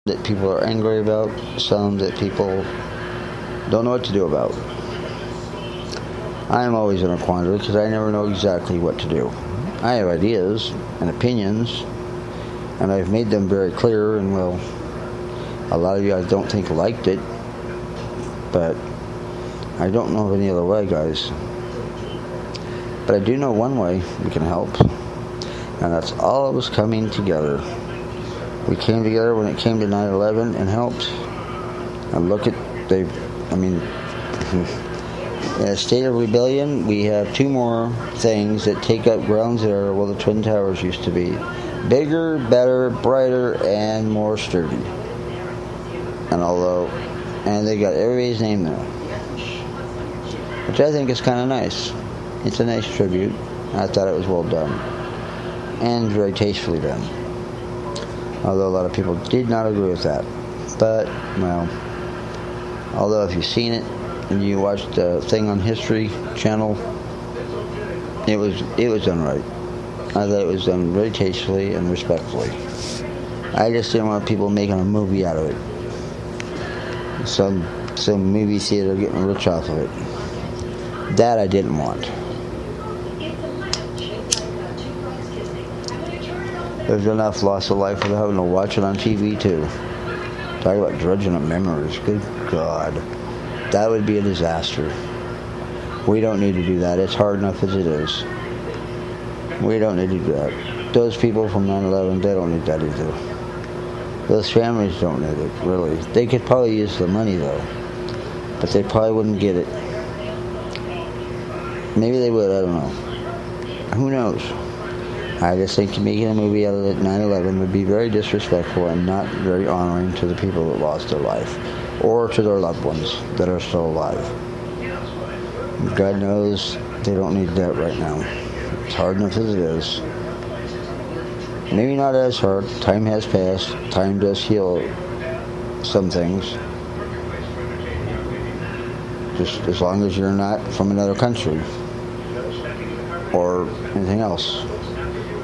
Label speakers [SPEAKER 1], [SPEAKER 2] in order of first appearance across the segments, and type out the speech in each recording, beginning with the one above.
[SPEAKER 1] that people are angry about, some that people don't know what to do about. I am always in a quandary because I never know exactly what to do. I have ideas and opinions, and I've made them very clear, and well, a lot of you I don't think liked it, but I don't know of any other way, guys. But I do know one way we can help, and that's all of us coming together. We came together when it came to 9/11 and helped. And look at, in a state of rebellion, we have two more things that take up ground zero where the Twin Towers used to be. Bigger, better, brighter, and more sturdy. And they got everybody's name there, which I think is kind of nice. It's a nice tribute. I thought it was well done and very tastefully done. Although a lot of people did not agree with that. But, well, although if you've seen it and you watched the thing on History Channel, it was done right. I thought it was done very tastefully and respectfully. I just didn't want people making a movie out of it. Some movie theater getting rich off of it. That I didn't want. There's enough loss of life without having to watch it on TV too. Talk about dredging up memories. Good God. That would be a disaster. We don't need to do that. It's hard enough as it is. We don't need to do that. Those people from 9/11, they don't need that either. Those families don't need it, really. They could probably use the money though. But they probably wouldn't get it. Maybe they would, I don't know. Who knows? I just think making a movie out of 9/11 would be very disrespectful and not very honoring to the people that lost their life or to their loved ones that are still alive. God knows they don't need that right now. It's hard enough as it is. Maybe not as hard. Time has passed. Time does heal some things. Just as long as you're not from another country or anything else.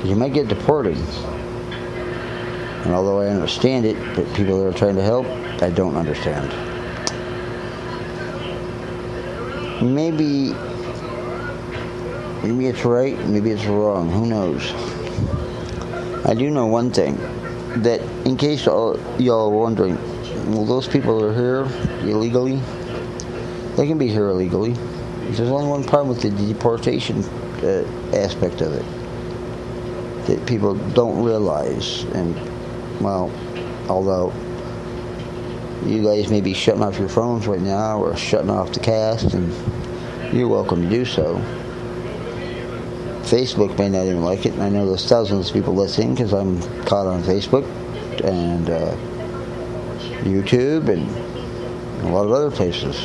[SPEAKER 1] You might get deported. And although I understand it, but people that are trying to help, I don't understand. Maybe it's right, maybe it's wrong, who knows. I do know one thing, that in case y'all are wondering, well, those people that are here illegally, they can be here illegally. There's only one problem with the deportation aspect of it that people don't realize. And, well, although you guys may be shutting off your phones right now or shutting off the cast, and you're welcome to do so. Facebook may not even like it, and I know there's thousands of people listening because I'm caught on Facebook and YouTube and a lot of other places.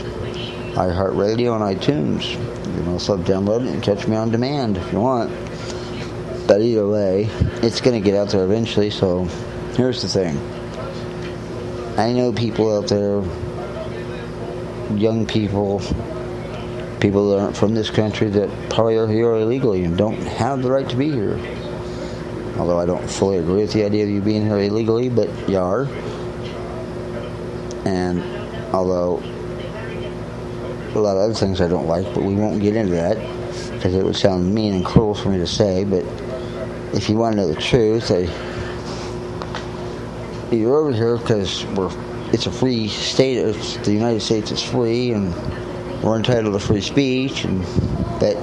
[SPEAKER 1] iHeartRadio and iTunes. You can also download it and catch me on demand if you want. But either way, it's going to get out there eventually, so here's the thing. I know people out there, young people, people that aren't from this country that probably are here illegally and don't have the right to be here. Although I don't fully agree with the idea of you being here illegally, but you are. And although a lot of other things I don't like, but we won't get into that because it would sound mean and cruel for me to say, but if you want to know the truth, you're over here because it's a free state. The United States is free, and we're entitled to free speech. But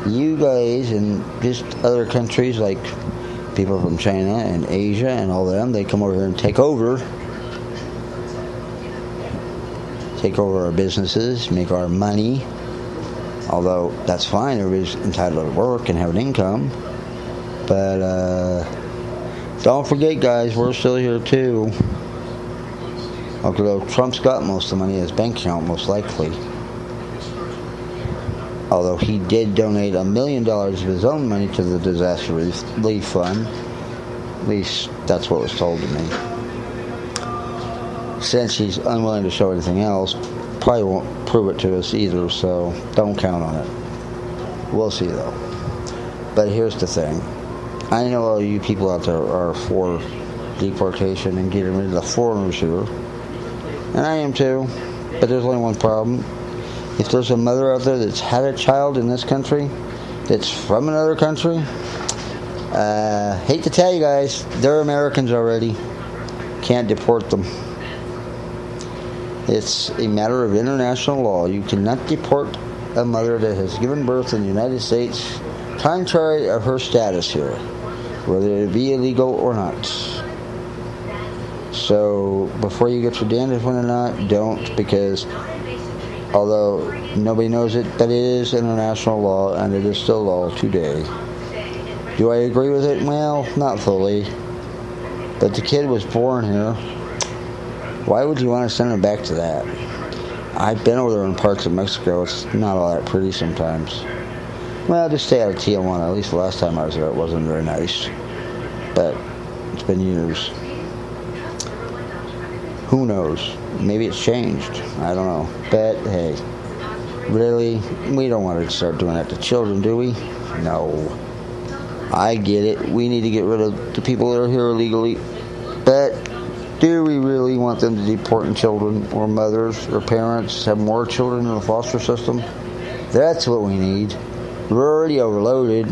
[SPEAKER 1] you guys and just other countries like people from China and Asia and all them, they come over here and take over our businesses, make our money. Although that's fine, everybody's entitled to work and have an income. But don't forget, guys, we're still here too. Although Trump's got most of the money in his bank account, most likely. Although he did donate $1 million of his own money to the disaster relief fund. At least that's what was told to me. Since he's unwilling to show anything else, probably won't prove it to us either, so don't count on it. We'll see, though. But here's the thing. I know all you people out there are for deportation and getting rid of the foreigners here. And I am too. But there's only one problem. If there's a mother out there that's had a child in this country that's from another country, hate to tell you guys, they're Americans already. Can't deport them. It's a matter of international law. You cannot deport a mother that has given birth in the United States contrary of her status here, whether it be illegal or not. So before you get your damned if or not, don't, because although nobody knows it, but it is international law and it is still law today. Do I agree with it? Well, not fully. But the kid was born here. Why would you want to send him back to that? I've been over there in parts of Mexico. It's not all that pretty sometimes. Well, just stay out of Tijuana. At least the last time I was there, it wasn't very nice. But it's been years. Who knows? Maybe it's changed. I don't know. But, hey, really? We don't want to start doing that to children, do we? No. I get it. We need to get rid of the people that are here illegally. But do we really want them to deport children or mothers or parents, have more children in the foster system? That's what we need. We're already overloaded.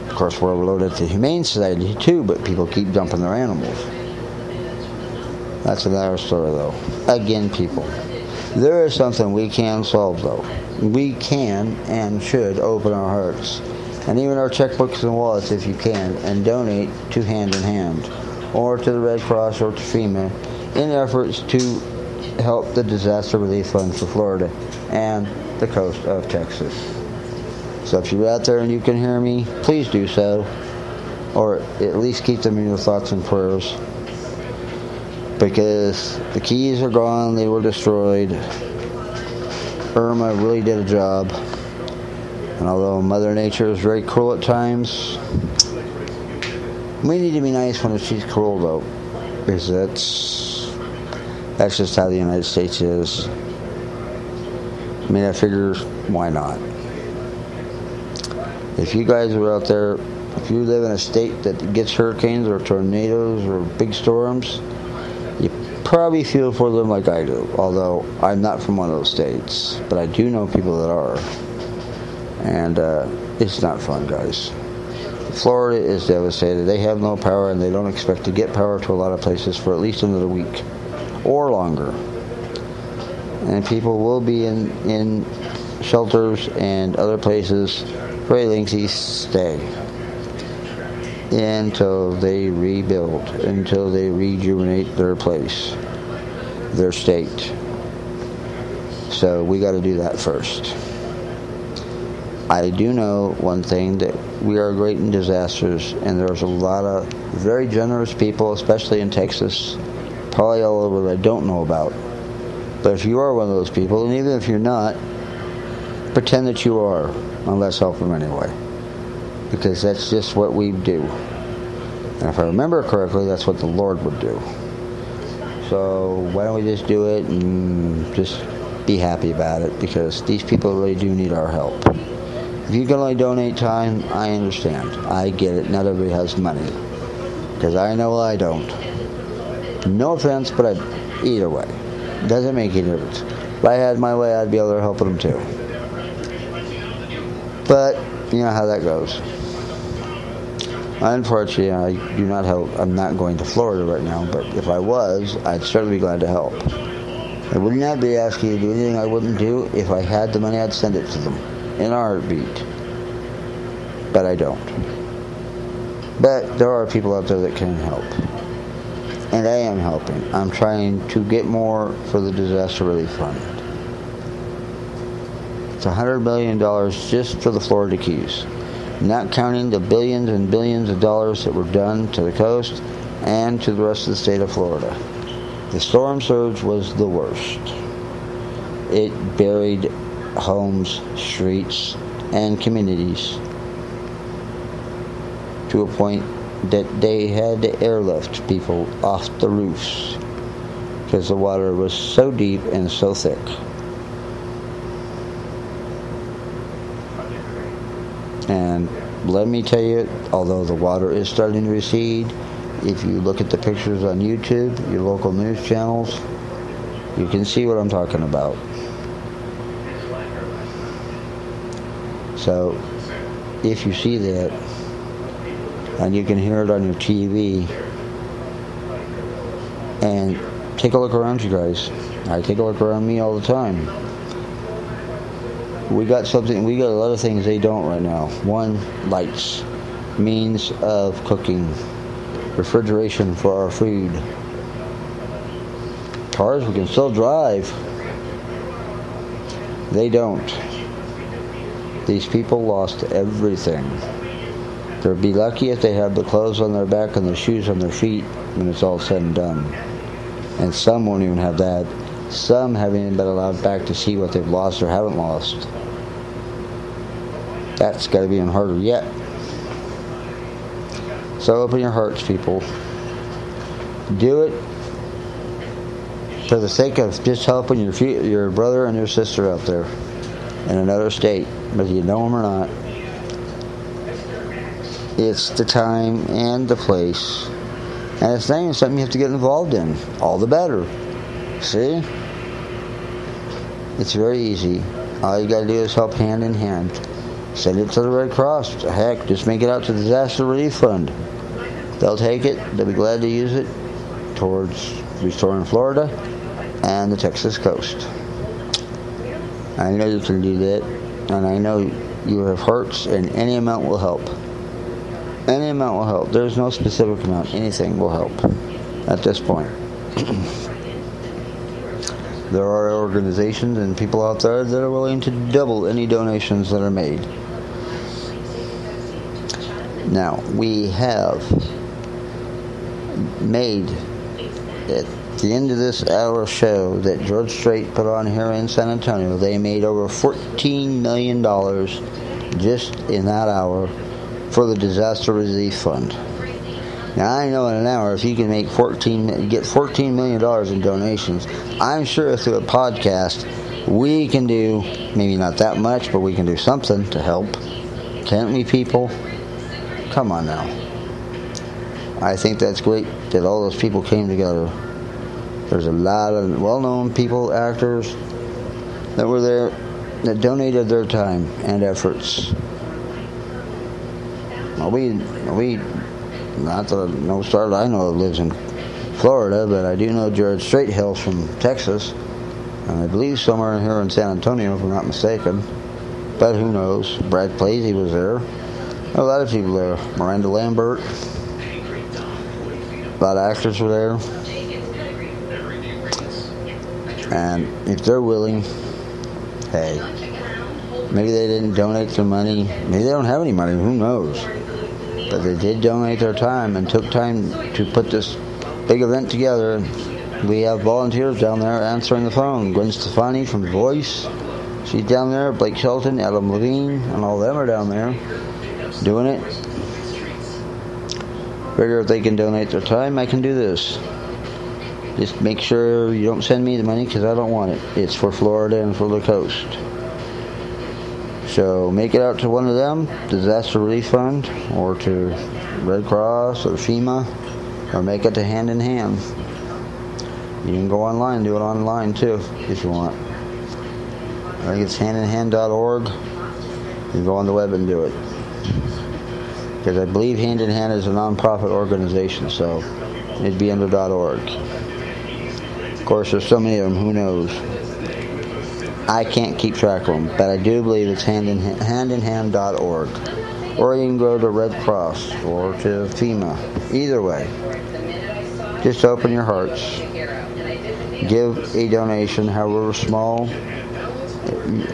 [SPEAKER 1] Of course, we're overloaded at the Humane Society too, but people keep dumping their animals. That's another story, though. Again, people, there is something we can solve, though. We can and should open our hearts, and even our checkbooks and wallets, if you can, and donate to Hand in Hand, or to the Red Cross or to FEMA, in efforts to help the disaster relief fund for Florida and the coast of Texas. So if you're out there and you can hear me, please do so, or at least keep them in your thoughts and prayers. Because the keys are gone, they were destroyed. Irma really did a job. And although Mother Nature is very cruel at times, we need to be nice when she's cruel, though. Because that's just how the United States is. I mean, I figure, why not? If you guys are out there, if you live in a state that gets hurricanes or tornadoes or big storms, you probably feel for them like I do, although I'm not from one of those states, but I do know people that are, and it's not fun, guys. Florida is devastated. They have no power, and they don't expect to get power to a lot of places for at least another week or longer, and people will be in shelters and other places for a lengthy stay until they rebuild, until they rejuvenate their place, their state. So we got to do that first. I do know one thing, that we are great in disasters, and there's a lot of very generous people, especially in Texas, probably all over, that I don't know about. But if you are one of those people, and even if you're not, pretend that you are, and let's help them anyway. Because that's just what we do. And if I remember correctly, that's what the Lord would do. So why don't we just do it and just be happy about it, because these people really do need our help. If you can only donate time, I understand. I get it. Not everybody has money. Because I know I don't. No offense, but either way. Doesn't make any difference. If I had my way, I'd be able to help them too. But, you know how that goes. Unfortunately, I do not help. I'm not going to Florida right now, but if I was, I'd certainly be glad to help. I would not be asking you to do anything I wouldn't do. If I had the money, I'd send it to them in a heartbeat. But I don't. But there are people out there that can help. And I am helping. I'm trying to get more for the disaster relief fund. It's $100 million just for the Florida Keys, not counting the billions and billions of dollars that were done to the coast and to the rest of the state of Florida. The storm surge was the worst. It buried homes, streets, and communities to a point that they had to airlift people off the roofs because the water was so deep and so thick. And let me tell you, although the water is starting to recede, if you look at the pictures on YouTube, your local news channels, you can see what I'm talking about. So, if you see that, and you can hear it on your TV, and take a look around you guys. I take a look around me all the time. We got a lot of things they don't right now. One, lights, means of cooking, refrigeration for our food. Cars we can still drive. They don't. These people lost everything. They'll be lucky if they have the clothes on their back and the shoes on their feet when it's all said and done. And some won't even have that. Some haven't even been allowed back to see what they've lost or haven't lost. That's got to be even harder yet. So open your hearts, people. Do it for the sake of just helping your brother and your sister out there in another state, whether you know them or not. It's the time and the place. And it's not even something you have to get involved in. All the better. See? It's very easy. All you got to do is help hand in hand. Send it to the Red Cross. Heck, just make it out to the Disaster Relief Fund. They'll take it. They'll be glad to use it towards restoring Florida and the Texas coast. I know you can do that. And I know you have hearts, and any amount will help. Any amount will help. There's no specific amount. Anything will help at this point. There are organizations and people out there that are willing to double any donations that are made. Now, we have made, at the end of this hour show that George Strait put on here in San Antonio, they made over $14 million just in that hour for the Disaster Relief Fund. Now, I know in an hour, if you can get $14 million in donations, I'm sure through a podcast, we can do, maybe not that much, but we can do something to help. Can't we, people? Come on now. I think that's great that all those people came together. There's a lot of well-known people, actors, that were there, that donated their time and efforts. Well, not that no star that I know of lives in Florida, but I do know George Strait hails from Texas, and I believe somewhere here in San Antonio, if I'm not mistaken. But who knows? Brad Plazy was there. A lot of people there. Miranda Lambert. A lot of actors were there. And if they're willing, hey, maybe they didn't donate their money. Maybe they don't have any money. Who knows? But they did donate their time and took time to put this big event together. We have volunteers down there answering the phone. Gwen Stefani from The Voice, she's down there. Blake Shelton, Adam Levine, and all them are down there doing it. Figure if they can donate their time, I can do this. Just make sure you don't send me the money because I don't want it. It's for Florida and for the coast. So make it out to one of them, Disaster Relief Fund, or to Red Cross or FEMA, or make it to Hand in Hand. You can go online, do it online too, if you want. I think it's handinhand.org. You can go on the web and do it. Because I believe Hand in Hand is a non-profit organization, so it'd be under .org. Of course, there's so many of them, who knows? I can't keep track of them, but I do believe it's handinhand.org. Or you can go to Red Cross or to FEMA. Either way, just open your hearts. Give a donation, however small.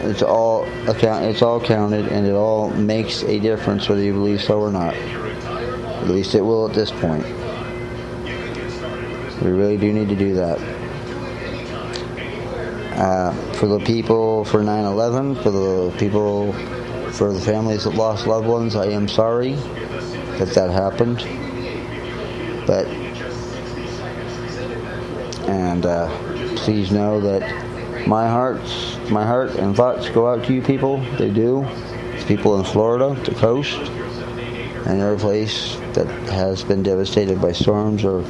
[SPEAKER 1] It's all counted, and it all makes a difference whether you believe so or not. At least it will at this point. We really do need to do that. For the people for 9/11, for the people, for the families that lost loved ones, I am sorry that happened. Please know that my heart and thoughts go out to you people. They do. It's people in Florida, the coast, and every place that has been devastated by storms or